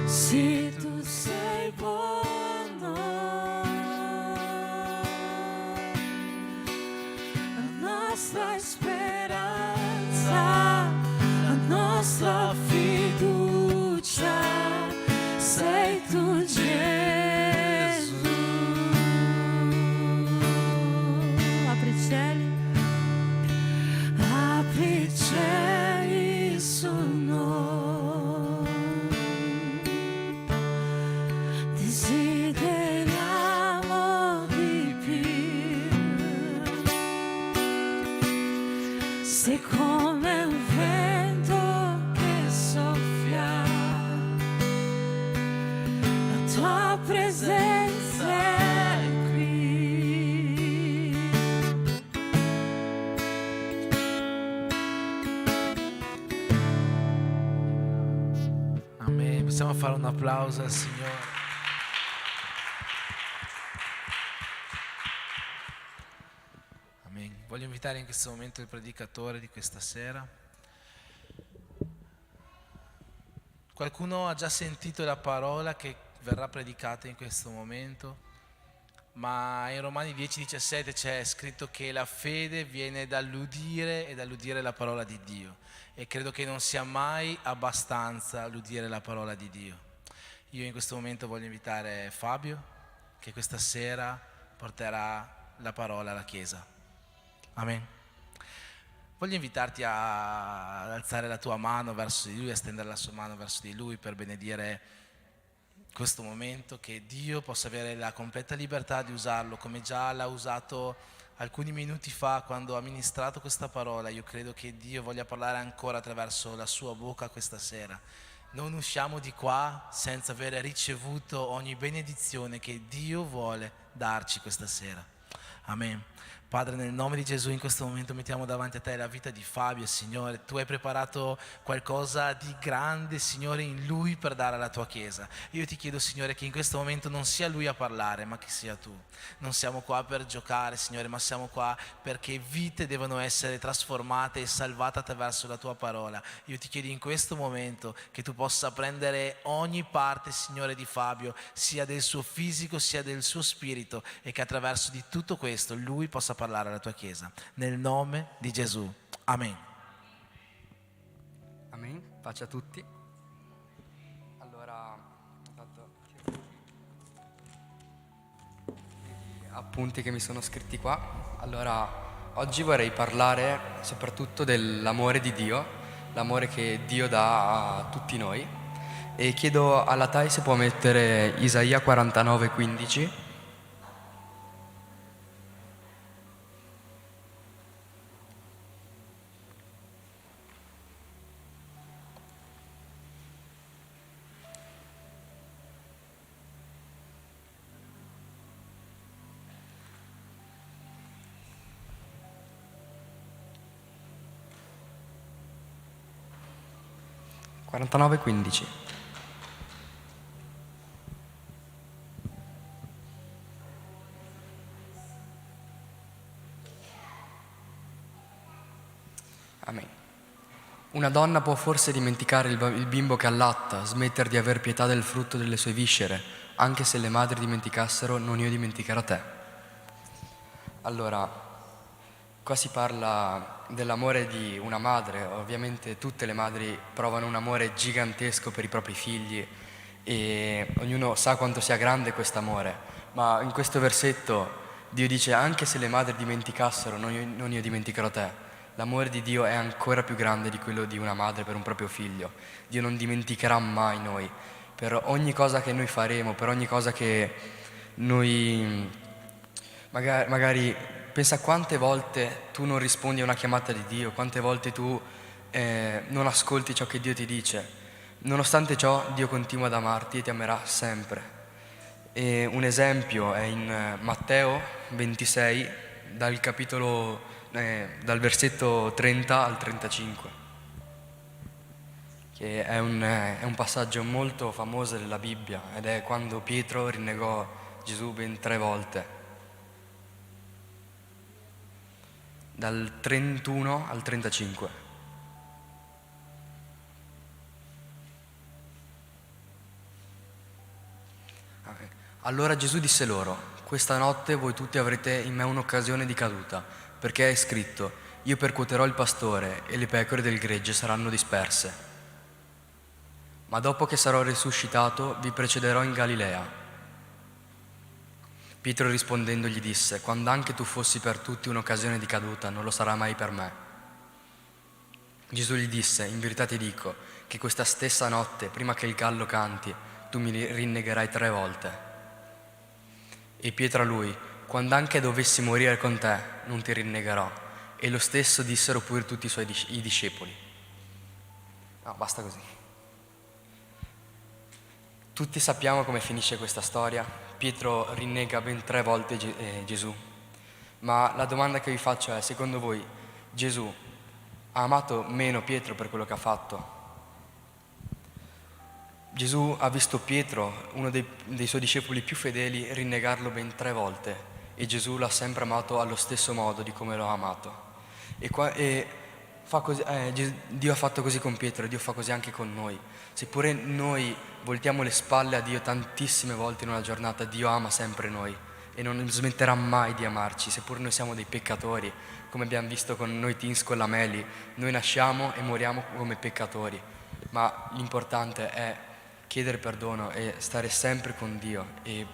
Sì, tu sei buono, la nostra speranza, la nostra fiducia, sei tu Gesù. Apri i cieli, apri i cieli su noi, desideriamo di più. Sei come un vento che soffia, la tua presenza è qui. Amen. Possiamo fare un applauso al Signore. Amen. Voglio invitare in questo momento il predicatore di questa sera. Qualcuno ha già sentito la parola che verrà predicata in questo momento? Ma in Romani 10,17 c'è scritto che la fede viene dall'udire e dall'udire la parola di Dio. E credo che non sia mai abbastanza l'udire la parola di Dio. Io in questo momento voglio invitare Fabio, che questa sera porterà la parola alla Chiesa. Amen. Voglio invitarti ad alzare la tua mano verso di Lui, a stendere la sua mano verso di Lui per benedire questo momento, che Dio possa avere la completa libertà di usarlo come già l'ha usato alcuni minuti fa quando ha ministrato questa parola. Io credo che Dio voglia parlare ancora attraverso la sua bocca questa sera. Non usciamo di qua senza aver ricevuto ogni benedizione che Dio vuole darci questa sera. Amen. Padre, nel nome di Gesù, in questo momento mettiamo davanti a te la vita di Fabio, Signore. Tu hai preparato qualcosa di grande, Signore, in lui per dare alla tua Chiesa. Io ti chiedo, Signore, che in questo momento non sia lui a parlare, ma che sia tu. Non siamo qua per giocare, Signore, ma siamo qua perché vite devono essere trasformate e salvate attraverso la tua parola. Io ti chiedo in questo momento che tu possa prendere ogni parte, Signore, di Fabio, sia del suo fisico sia del suo spirito, e che attraverso di tutto questo lui possa parlare alla tua Chiesa. Nel nome di Gesù. Amen. Amen, pace a tutti. Allora, appunti che mi sono scritti qua. Allora, oggi vorrei parlare soprattutto dell'amore di Dio, l'amore che Dio dà a tutti noi. E chiedo alla Tai se può mettere Isaia 49,15. Amen. Una donna può forse dimenticare il bimbo che allatta, smettere di aver pietà del frutto delle sue viscere, anche se le madri dimenticassero, non io dimenticherò te. Allora, qua si parla dell'amore di una madre. Ovviamente tutte le madri provano un amore gigantesco per i propri figli e ognuno sa quanto sia grande quest'amore, ma in questo versetto Dio dice: anche se le madri dimenticassero, non io dimenticherò te. L'amore di Dio è ancora più grande di quello di una madre per un proprio figlio. Dio non dimenticherà mai noi. Per ogni cosa che noi faremo, per ogni cosa che noi magari pensa quante volte tu non rispondi a una chiamata di Dio, quante volte tu non ascolti ciò che Dio ti dice. Nonostante ciò, Dio continua ad amarti e ti amerà sempre. E un esempio è in Matteo 26, dal versetto 30 al 35, che è un passaggio molto famoso della Bibbia, ed è quando Pietro rinnegò Gesù ben 3 volte. Dal 31 al 35. Allora Gesù disse loro: questa notte voi tutti avrete in me un'occasione di caduta, perché è scritto: io percuoterò il pastore e le pecore del gregge saranno disperse. Ma dopo che sarò risuscitato vi precederò in Galilea. Pietro rispondendo gli disse: quando anche tu fossi per tutti un'occasione di caduta, non lo sarà mai per me. Gesù gli disse: in verità ti dico che questa stessa notte, prima che il gallo canti, tu mi rinnegherai 3 volte. E Pietro a lui: quando anche dovessi morire con te, non ti rinnegherò. E lo stesso dissero pure tutti i discepoli. No, basta così. Tutti sappiamo come finisce questa storia. Pietro rinnega ben 3 volte Gesù. Ma la domanda che vi faccio è: secondo voi Gesù ha amato meno Pietro per quello che ha fatto? Gesù ha visto Pietro, uno dei suoi discepoli più fedeli, rinnegarlo ben 3 volte, e Gesù l'ha sempre amato allo stesso modo di come lo ha amato. Dio ha fatto così con Pietro e Dio fa così anche con noi. Seppure noi voltiamo le spalle a Dio tantissime volte in una giornata, Dio ama sempre noi e non smetterà mai di amarci, seppur noi siamo dei peccatori, come abbiamo visto con noi teens con la Meli. Noi nasciamo e moriamo come peccatori, ma l'importante è chiedere perdono e stare sempre con Dio e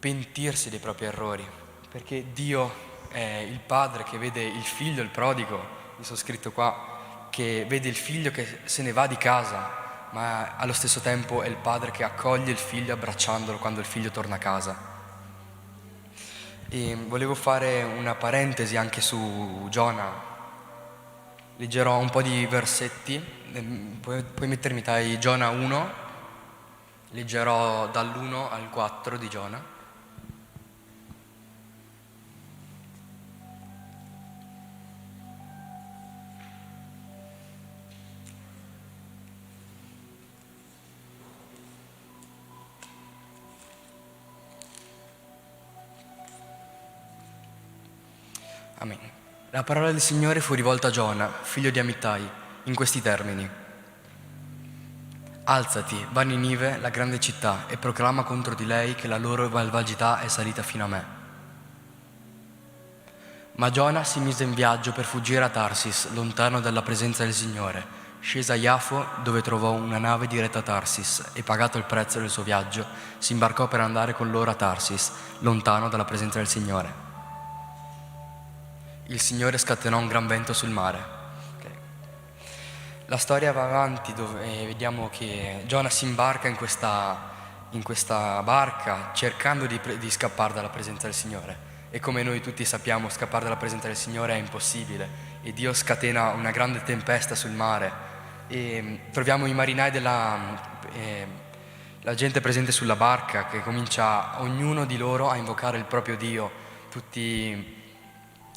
pentirsi dei propri errori, perché Dio è il padre che vede il figlio, il prodigo, mi sono scritto qua, che vede il figlio che se ne va di casa, ma allo stesso tempo è il padre che accoglie il figlio abbracciandolo quando il figlio torna a casa. E volevo fare una parentesi anche su Giona. Leggerò un po' di versetti, puoi mettermi dai Giona 1, leggerò dall'1 al 4 di Giona. Amen. La parola del Signore fu rivolta a Giona, figlio di Amittai, in questi termini: alzati, va a Ninive, la grande città, e proclama contro di lei che la loro malvagità è salita fino a me. Ma Giona si mise in viaggio per fuggire a Tarsis, lontano dalla presenza del Signore. Scese a Iafo, dove trovò una nave diretta a Tarsis, e pagato il prezzo del suo viaggio, si imbarcò per andare con loro a Tarsis, lontano dalla presenza del Signore. Il Signore scatenò un gran vento sul mare. Okay. La storia va avanti dove vediamo che Giona si imbarca in questa barca cercando di scappare dalla presenza del Signore. E come noi tutti sappiamo, scappare dalla presenza del Signore è impossibile. E Dio scatena una grande tempesta sul mare. E troviamo i marinai la gente presente sulla barca che comincia ognuno di loro a invocare il proprio Dio, tutti,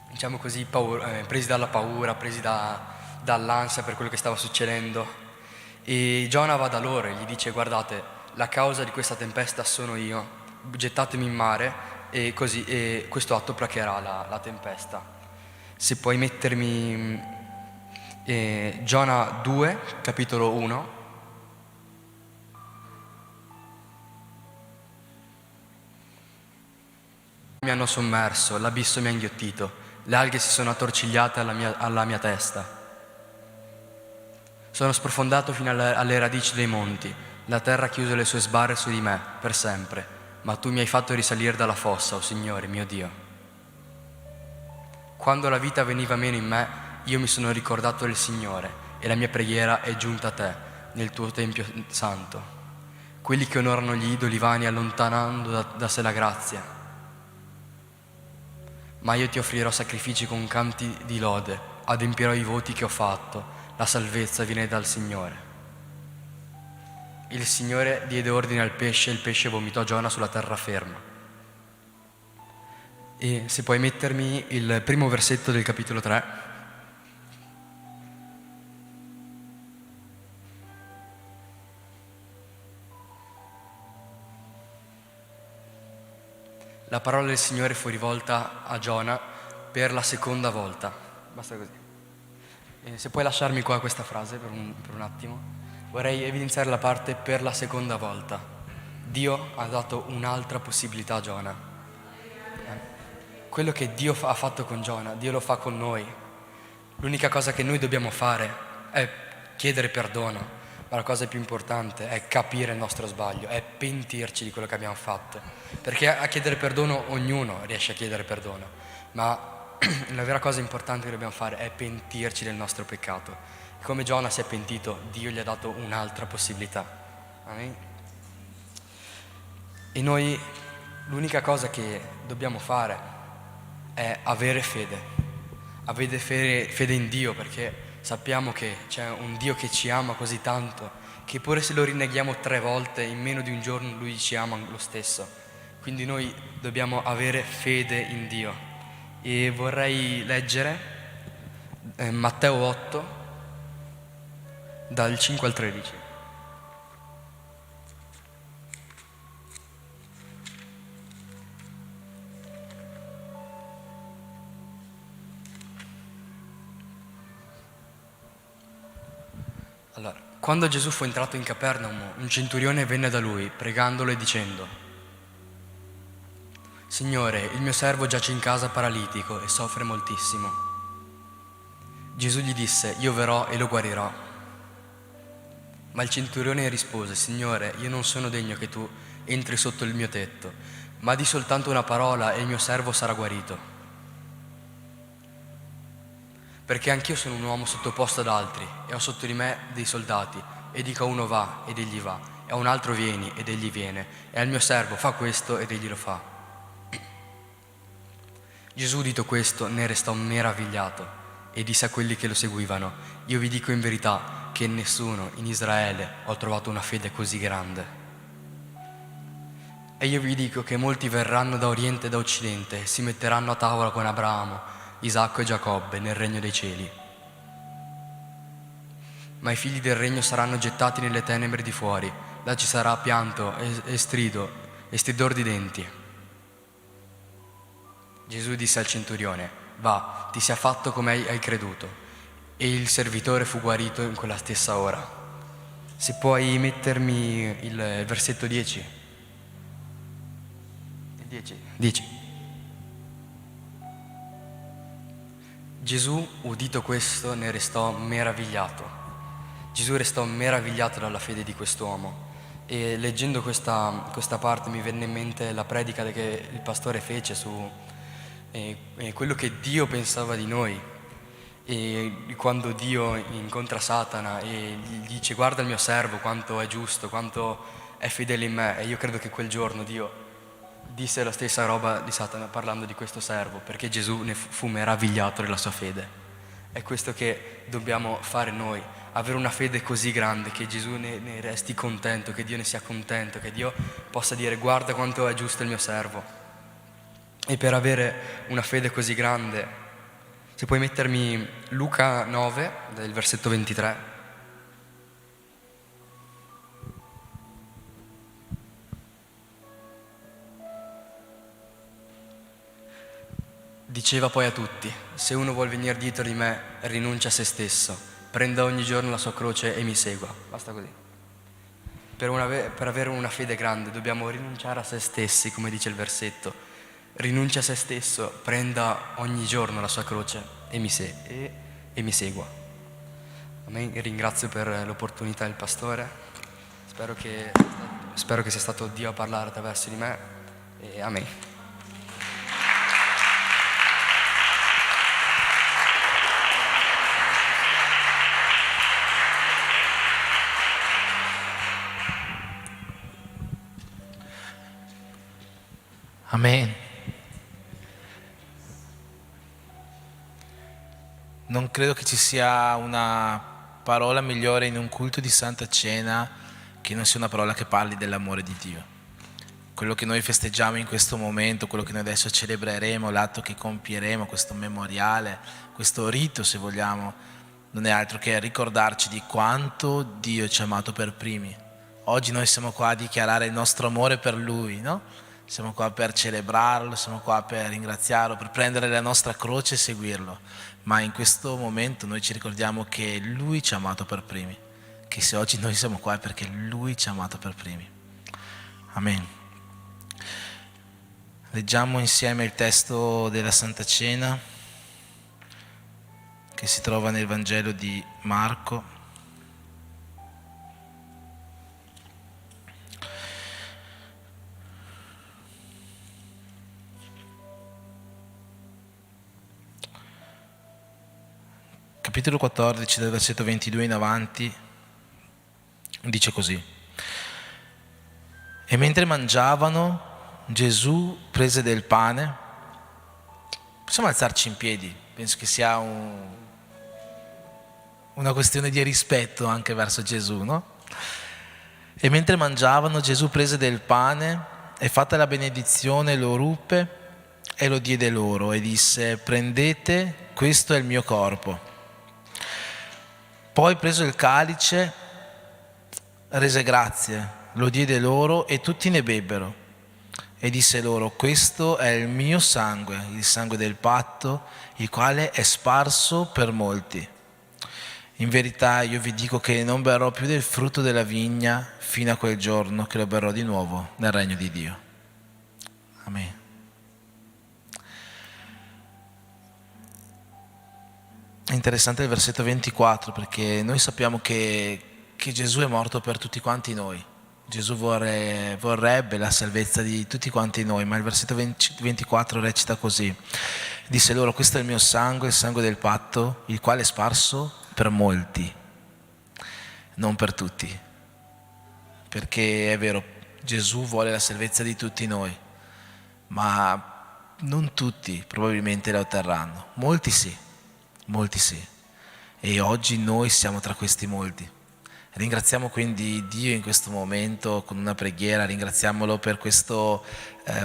diciamo così, presi dalla paura, presi dall'ansia per quello che stava succedendo. E Giona va da loro e gli dice: guardate, la causa di questa tempesta sono io, gettatemi in mare e questo atto placherà la tempesta. Se puoi mettermi Giona 2, capitolo 1. Mi hanno sommerso, l'abisso mi ha inghiottito, le alghe si sono attorcigliate alla mia testa. Sono sprofondato fino alle radici dei monti, la terra ha chiuso le sue sbarre su di me per sempre, ma tu mi hai fatto risalire dalla fossa, o Signore mio Dio. Quando la vita veniva meno in me, io mi sono ricordato del Signore e la mia preghiera è giunta a te nel tuo tempio santo. Quelli che onorano gli idoli vani allontanando da sé la grazia. Ma io ti offrirò sacrifici con canti di lode, adempirò i voti che ho fatto, la salvezza viene dal Signore. Il Signore diede ordine al pesce e il pesce vomitò Giona sulla terraferma. E se puoi mettermi il primo versetto del capitolo 3. La parola del Signore fu rivolta a Giona per la seconda volta. Basta così. Se puoi lasciarmi qua questa frase per un attimo. Vorrei evidenziare la parte per la seconda volta. Dio ha dato un'altra possibilità a Giona. Quello che Dio ha fatto con Giona, Dio lo fa con noi. L'unica cosa che noi dobbiamo fare è chiedere perdono, ma la cosa più importante è capire il nostro sbaglio, è pentirci di quello che abbiamo fatto. Perché a chiedere perdono ognuno riesce a chiedere perdono, ma la vera cosa importante che dobbiamo fare è pentirci del nostro peccato. Come Giona si è pentito, Dio gli ha dato un'altra possibilità. Amen. E noi l'unica cosa che dobbiamo fare è avere fede in Dio, perché sappiamo che c'è un Dio che ci ama così tanto, che pure se lo rinneghiamo 3 volte, in meno di un giorno Lui ci ama lo stesso. Quindi noi dobbiamo avere fede in Dio. E vorrei leggere Matteo 8, dal 5 al 13. Allora, quando Gesù fu entrato in Capernaum, un centurione venne da lui, pregandolo e dicendo: Signore, il mio servo giace in casa paralitico e soffre moltissimo. Gesù gli disse: Io verrò e lo guarirò. Ma il centurione rispose: Signore, io non sono degno che tu entri sotto il mio tetto, ma di soltanto una parola e il mio servo sarà guarito. Perché anch'io sono un uomo sottoposto ad altri e ho sotto di me dei soldati, e dico a uno va ed egli va, e a un altro vieni ed egli viene, e al mio servo fa questo ed egli lo fa. Gesù, udito questo, ne restò meravigliato e disse a quelli che lo seguivano: Io vi dico in verità che in nessuno in Israele ho trovato una fede così grande. E io vi dico che molti verranno da oriente e da occidente e si metteranno a tavola con Abramo, Isacco e Giacobbe nel regno dei cieli. Ma i figli del regno saranno gettati nelle tenebre di fuori, là ci sarà pianto e stridor di denti. Gesù disse al centurione: Va, ti sia fatto come hai creduto. E il servitore fu guarito in quella stessa ora. Se puoi mettermi il versetto 10. Il 10. Gesù, udito questo, ne restò meravigliato. Gesù restò meravigliato dalla fede di quest'uomo. E leggendo questa parte mi venne in mente la predica che il pastore fece su quello che Dio pensava di noi, e quando Dio incontra Satana e gli dice: guarda il mio servo quanto è giusto, quanto è fedele in me. E io credo che quel giorno Dio disse la stessa roba di Satana parlando di questo servo, perché Gesù ne fu meravigliato della sua fede. È questo che dobbiamo fare noi, avere una fede così grande che Gesù ne resti contento, che Dio ne sia contento, che Dio possa dire: guarda quanto è giusto il mio servo. E per avere una fede così grande, se puoi mettermi Luca 9, del versetto 23. Diceva poi a tutti: se uno vuol venire dietro di me, rinuncia a se stesso, prenda ogni giorno la sua croce e mi segua. Basta così. Per avere una fede grande dobbiamo rinunciare a se stessi, come dice il versetto. Rinuncia a se stesso, prenda ogni giorno la sua croce e mi segua. Amen. Ringrazio per l'opportunità del pastore. Spero che sia stato Dio a parlare attraverso di me. E amen. Amen. Non credo che ci sia una parola migliore in un culto di Santa Cena che non sia una parola che parli dell'amore di Dio. Quello che noi festeggiamo in questo momento, quello che noi adesso celebreremo, l'atto che compieremo, questo memoriale, questo rito se vogliamo, non è altro che ricordarci di quanto Dio ci ha amato per primi. Oggi noi siamo qua a dichiarare il nostro amore per Lui, no? Siamo qua per celebrarlo, siamo qua per ringraziarlo, per prendere la nostra croce e seguirlo. Ma in questo momento noi ci ricordiamo che Lui ci ha amato per primi, che se oggi noi siamo qua è perché Lui ci ha amato per primi. Amen. Leggiamo insieme il testo della Santa Cena che si trova nel Vangelo di Marco. Capitolo 14, dal versetto 22 in avanti, dice così: E mentre mangiavano, Gesù prese del pane. Possiamo alzarci in piedi? Penso che sia una questione di rispetto anche verso Gesù, no? E mentre mangiavano, Gesù prese del pane e fatta la benedizione lo ruppe e lo diede loro e disse: prendete, questo è il mio corpo. Poi preso il calice, rese grazie, lo diede loro e tutti ne bebbero. E disse loro: questo è il mio sangue, il sangue del patto, il quale è sparso per molti. In verità io vi dico che non berrò più del frutto della vigna fino a quel giorno che lo berrò di nuovo nel regno di Dio. Amen. È interessante il versetto 24, perché noi sappiamo che Gesù è morto per tutti quanti noi. Gesù vorrebbe la salvezza di tutti quanti noi, ma il versetto 24 recita così: disse loro: questo è il mio sangue, il sangue del patto, il quale è sparso per molti, non per tutti. Perché è vero, Gesù vuole la salvezza di tutti noi, ma non tutti probabilmente la otterranno. Molti sì. E oggi noi siamo tra questi molti. Ringraziamo quindi Dio in questo momento con una preghiera, ringraziamolo per questo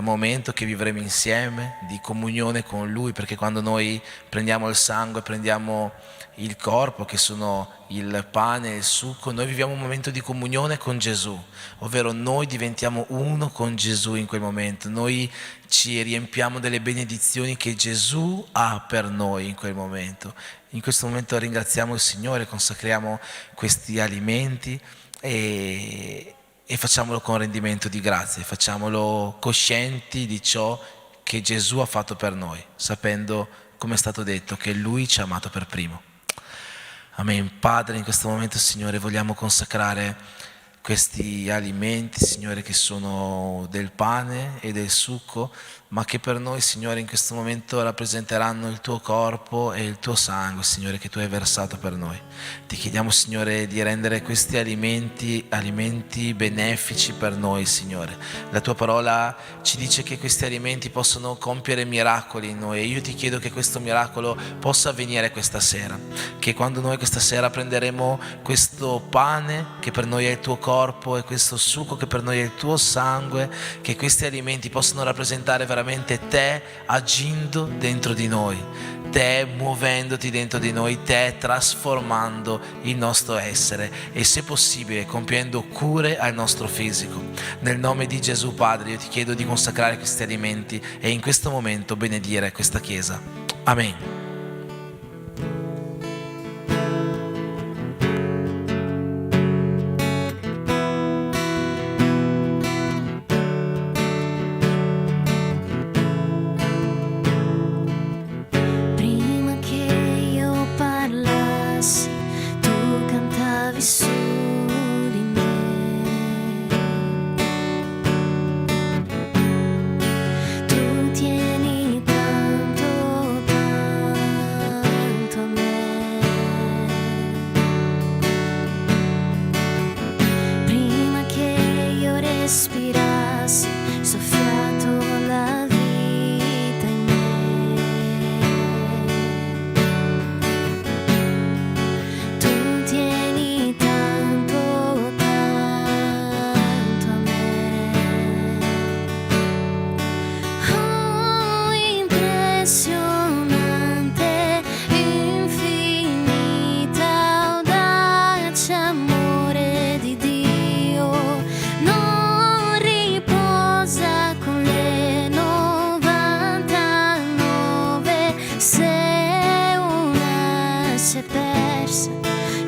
momento che vivremo insieme di comunione con Lui, perché quando noi prendiamo il sangue, prendiamo il corpo, che sono il pane e il succo, noi viviamo un momento di comunione con Gesù, ovvero noi diventiamo uno con Gesù in quel momento, noi ci riempiamo delle benedizioni che Gesù ha per noi in quel momento. In questo momento ringraziamo il Signore, consacriamo questi alimenti e facciamolo con rendimento di grazie, facciamolo coscienti di ciò che Gesù ha fatto per noi, sapendo, come è stato detto, che Lui ci ha amato per primo. Amen. Padre, in questo momento, Signore, vogliamo consacrare questi alimenti, Signore, che sono del pane e del succo, ma che per noi, Signore, in questo momento rappresenteranno il tuo corpo e il tuo sangue, Signore, che tu hai versato per noi. Ti chiediamo, Signore, di rendere questi alimenti benefici per noi, Signore. La tua parola ci dice che questi alimenti possono compiere miracoli in noi, e io ti chiedo che questo miracolo possa avvenire questa sera, che quando noi questa sera prenderemo questo pane che per noi è il tuo corpo e questo succo che per noi è il tuo sangue, che questi alimenti possano rappresentare veramente te agendo dentro di noi, te muovendoti dentro di noi, te trasformando il nostro essere e, se possibile, compiendo cure al nostro fisico. Nel nome di Gesù, Padre, io ti chiedo di consacrare questi alimenti e in questo momento benedire questa Chiesa. Amen.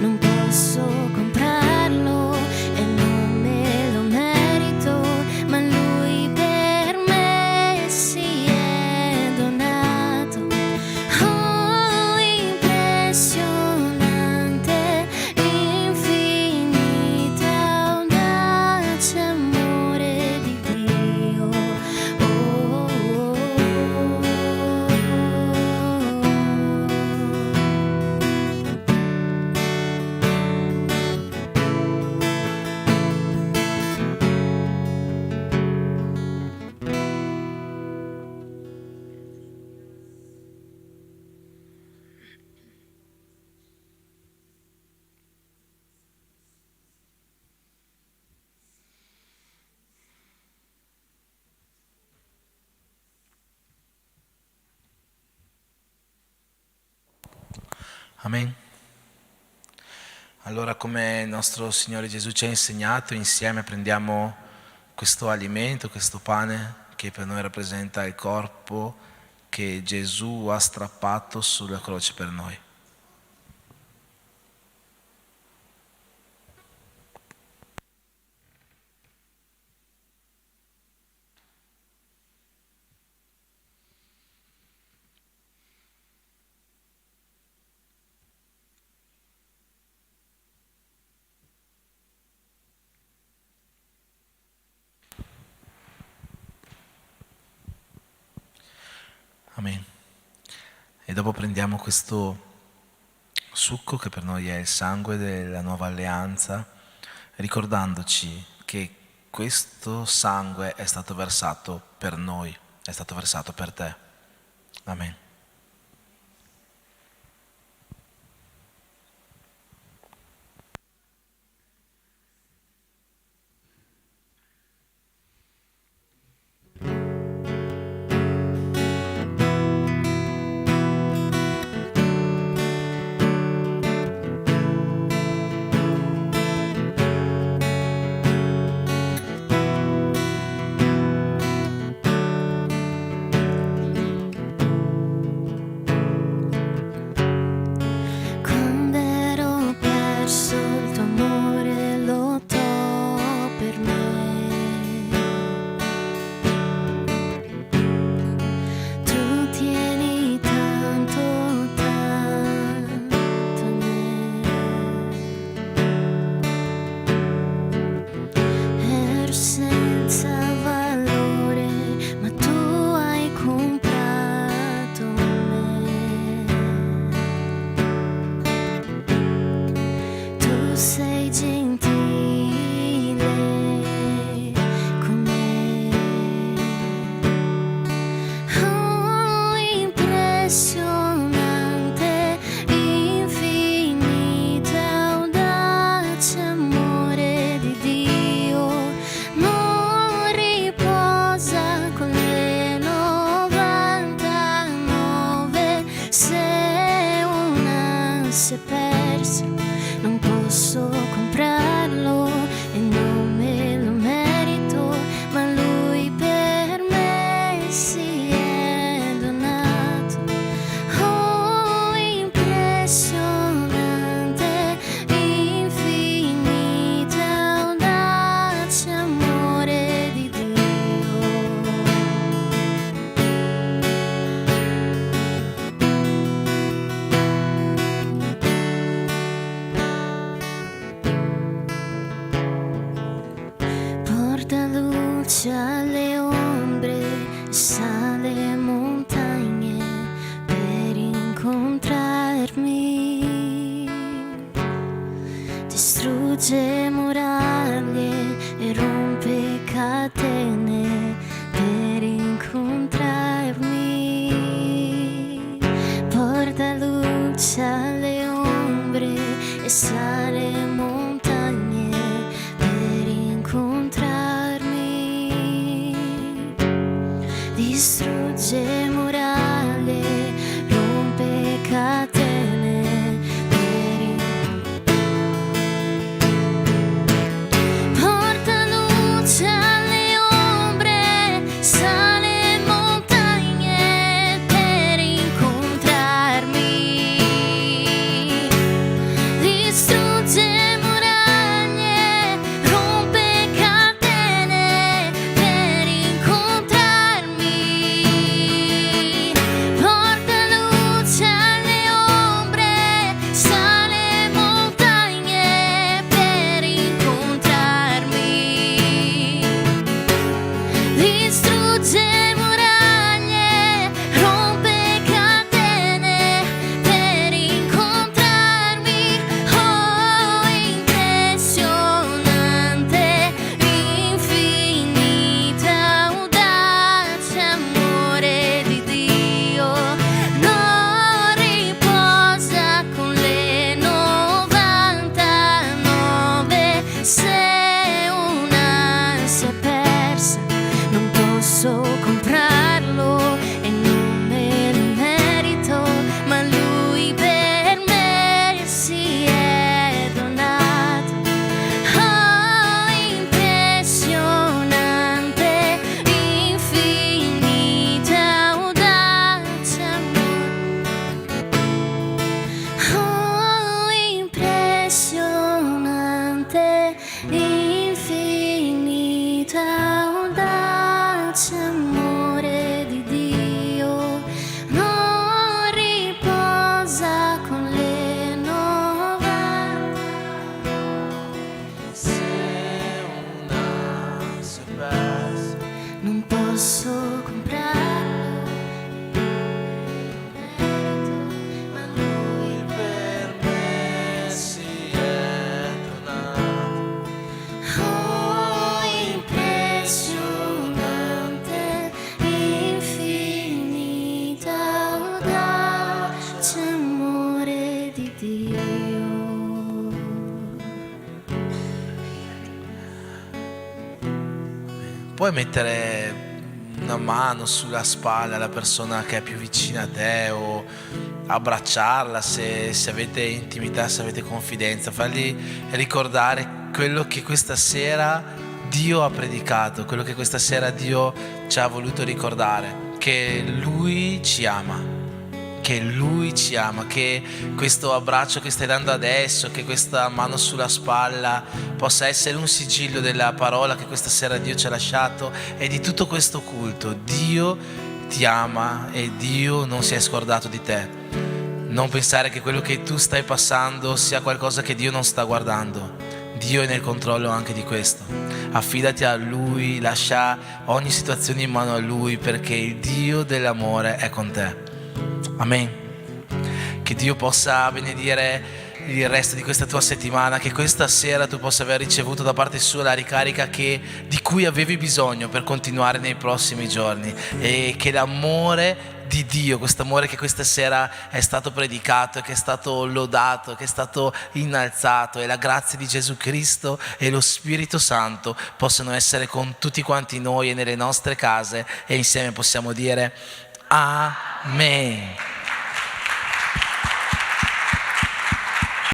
Non posso comprarlo e non me lo merito, ma Amen. Allora, come il nostro Signore Gesù ci ha insegnato, insieme prendiamo questo alimento, questo pane che per noi rappresenta il corpo che Gesù ha strappato sulla croce per noi. Amen. E dopo prendiamo questo succo che per noi è il sangue della nuova alleanza, ricordandoci che questo sangue è stato versato per noi, è stato versato per te. Amen. Quando ero perso il tuo amore lottò per me. Tu tieni tanto, tanto a me. Ero senza valore, ma tu hai comprato me. Tu sei gentile con me. Oh, impressionante, infinito e audace amore di Dio. Non riposa con le 99. Se una si è persa, non posso comprarlo e non me lo merito, ma lui per me si è donato. Oh, impressionante, infinito e audace amore di Dio. Porta luce alle ombre, sale montagne per incontrarmi. Distrugge muraglie e rompe catene per incontrarmi. Porta luce alle ombre e sale montagne per incontrarmi. Distrugge muraglie, rompe catene per porta luce alle ombre, sale montagne per incontrarmi. Distrugge puoi mettere una mano sulla spalla alla persona che è più vicina a te o abbracciarla se avete intimità, se avete confidenza, fargli ricordare quello che questa sera Dio ha predicato, quello che questa sera Dio ci ha voluto ricordare, che Lui ci ama. Che Lui ci ama, che questo abbraccio che stai dando adesso, che questa mano sulla spalla possa essere un sigillo della parola che questa sera Dio ci ha lasciato e di tutto questo culto. Dio ti ama e Dio non si è scordato di te. Non pensare che quello che tu stai passando sia qualcosa che Dio non sta guardando. Dio è nel controllo anche di questo. Affidati a Lui, lascia ogni situazione in mano a Lui, perché il Dio dell'amore è con te. Amen. Che Dio possa benedire il resto di questa tua settimana, che questa sera tu possa aver ricevuto da parte sua la ricarica di cui avevi bisogno per continuare nei prossimi giorni, e che l'amore di Dio, questo amore che questa sera è stato predicato, che è stato lodato, che è stato innalzato, e la grazia di Gesù Cristo e lo Spirito Santo possano essere con tutti quanti noi e nelle nostre case, e insieme possiamo dire Amen.